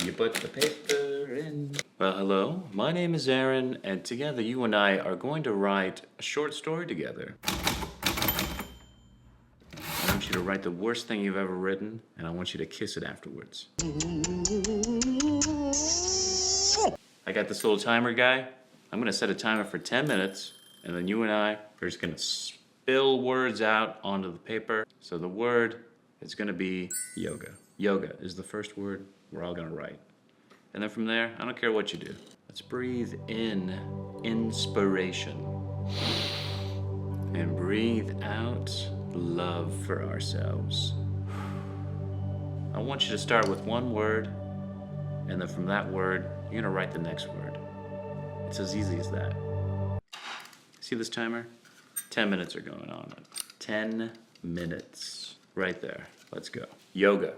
You put the paper in. Well, hello. My name is Aaron, and together you and I are going to write a short story together. I want you to write the worst thing you've ever written, and I want you to kiss it afterwards. I got this little timer guy. I'm gonna set a timer for 10 minutes, and then you and I are just gonna spill words out onto the paper. So the word is gonna be yoga. Yoga is the first word we're all gonna write. And then from there, I don't care what you do. Let's breathe in inspiration. And breathe out love for ourselves. I want you to start with one word, and then from that word, you're gonna write the next word. It's as easy as that. See this timer? 10 minutes are going on it. 10 minutes. Right there. Let's go. Yoga.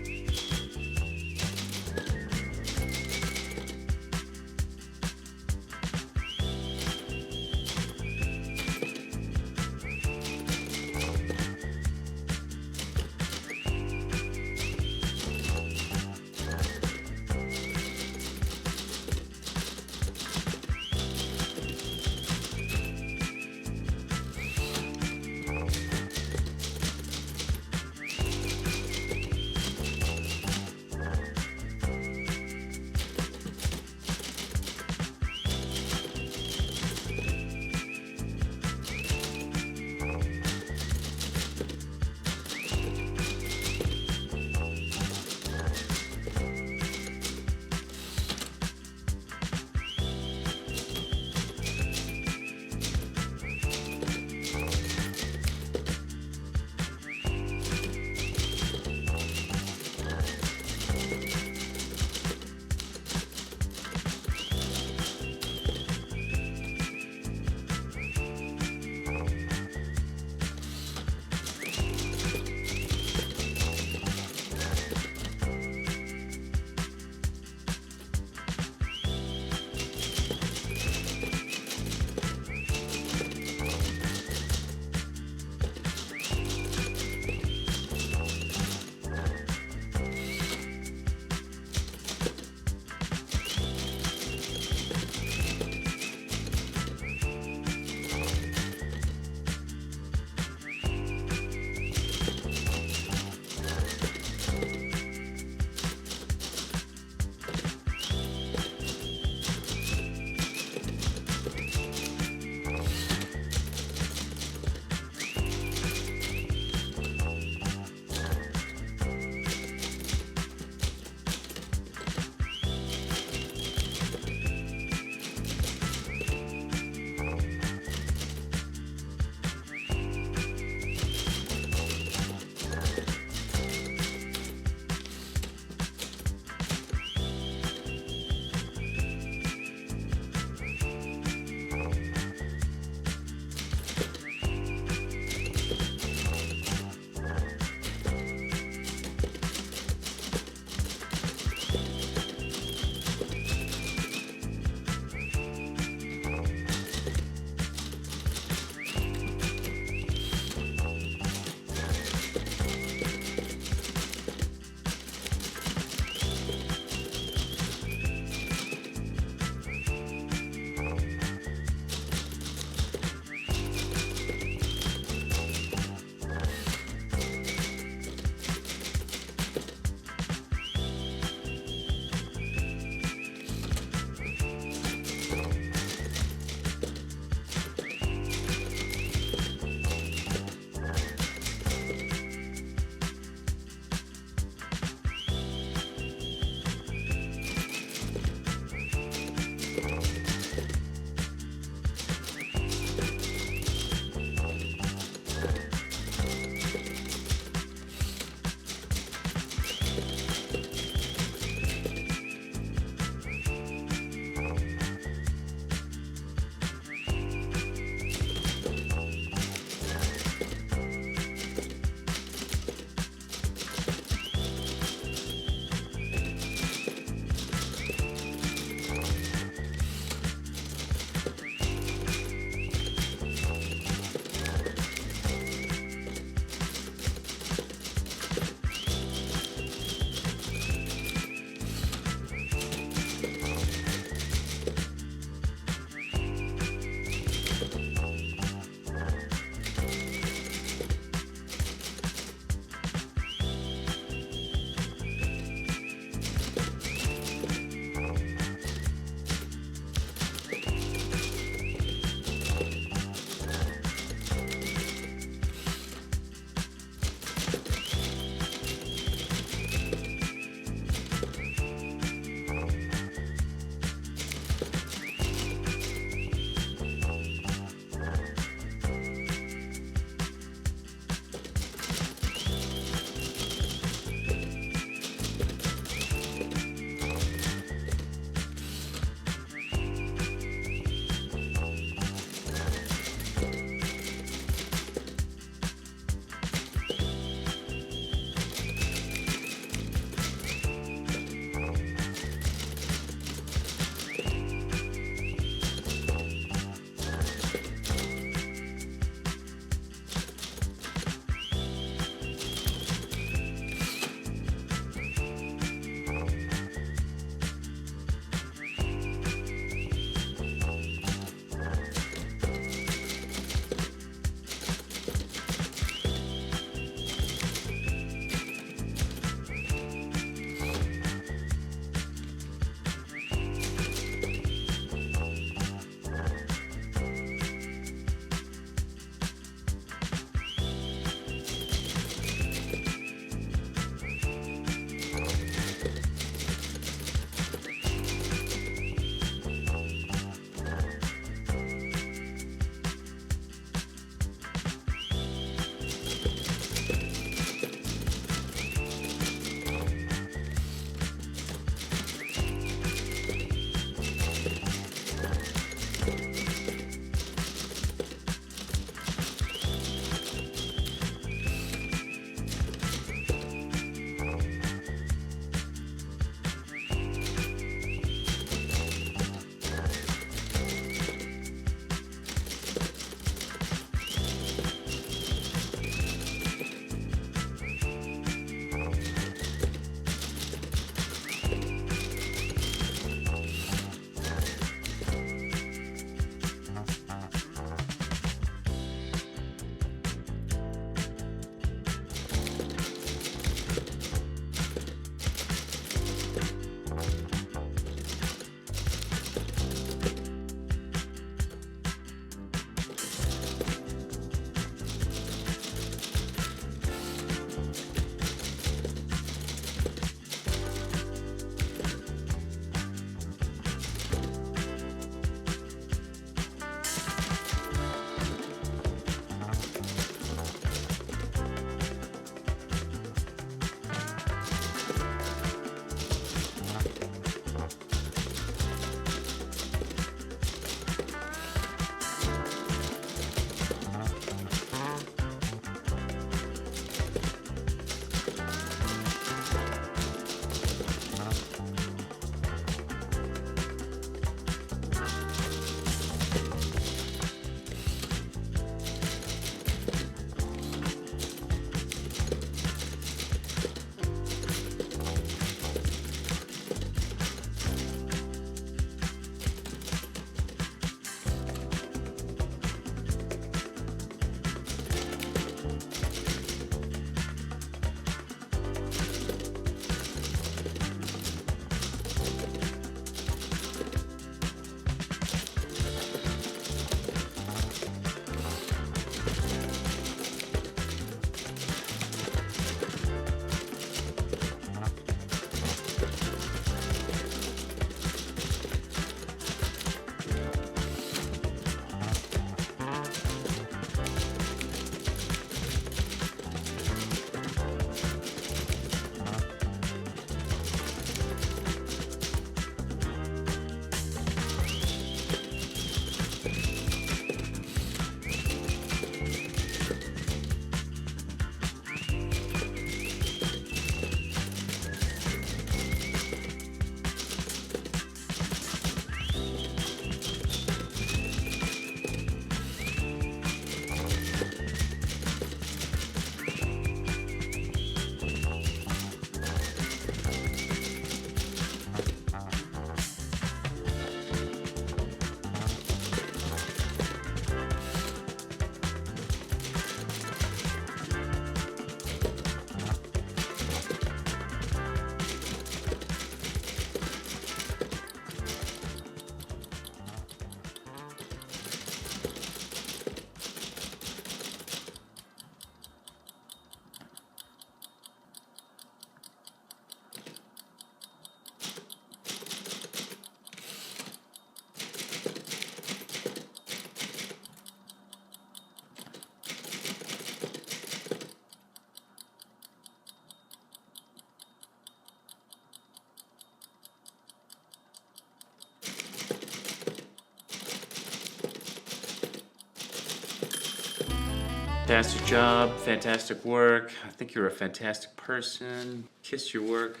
Fantastic job, fantastic work. I think you're a fantastic person. Kiss your work.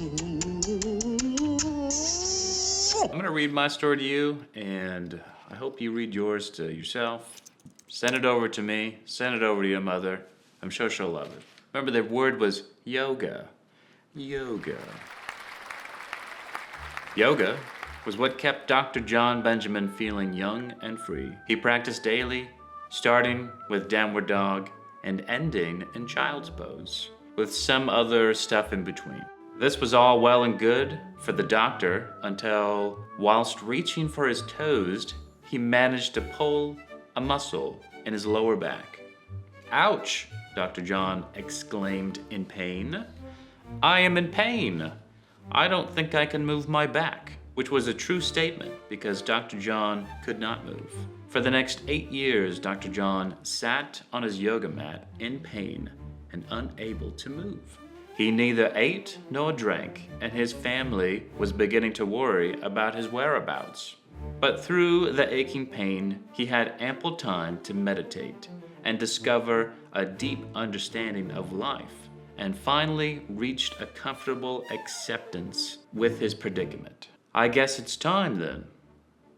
I'm gonna read my story to you, and I hope you read yours to yourself. Send it over to me, send it over to your mother. I'm sure she'll love it. Remember, the word was yoga. Yoga. Yoga was what kept Dr. John Benjamin feeling young and free. He practiced daily, starting with downward dog and ending in child's pose, with some other stuff in between. This was all well and good for the doctor until, whilst reaching for his toes, he managed to pull a muscle in his lower back. Ouch, Dr. John exclaimed in pain. I am in pain. I don't think I can move my back, which was a true statement because Dr. John could not move. For the next 8 years, Dr. John sat on his yoga mat in pain and unable to move. He neither ate nor drank, and his family was beginning to worry about his whereabouts. But through the aching pain, he had ample time to meditate and discover a deep understanding of life, and finally reached a comfortable acceptance with his predicament. I guess it's time then.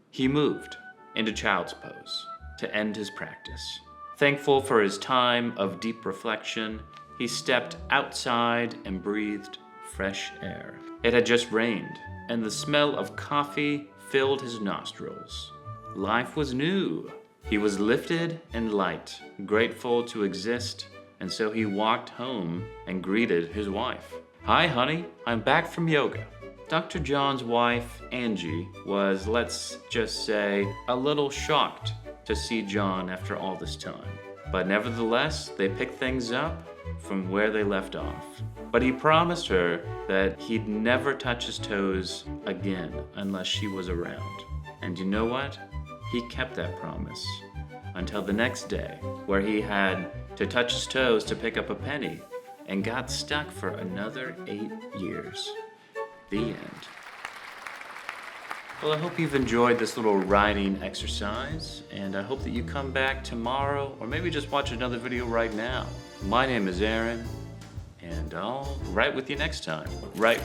He moved into child's pose to end his practice. Thankful for his time of deep reflection, he stepped outside and breathed fresh air. It had just rained, and the smell of coffee filled his nostrils. Life was new. He was lifted and light, grateful to exist, and so he walked home and greeted his wife. Hi, honey, I'm back from yoga. Dr. John's wife, Angie, was, let's just say, a little shocked to see John after all this time. But nevertheless, they picked things up from where they left off. But he promised her that he'd never touch his toes again unless she was around. And you know what? He kept that promise until the next day, where he had to touch his toes to pick up a penny and got stuck for another 8 years. The end. Well, I hope you've enjoyed this little writing exercise, and I hope that you come back tomorrow, or maybe just watch another video right now. My name is Aaron, and I'll write with you next time. Right.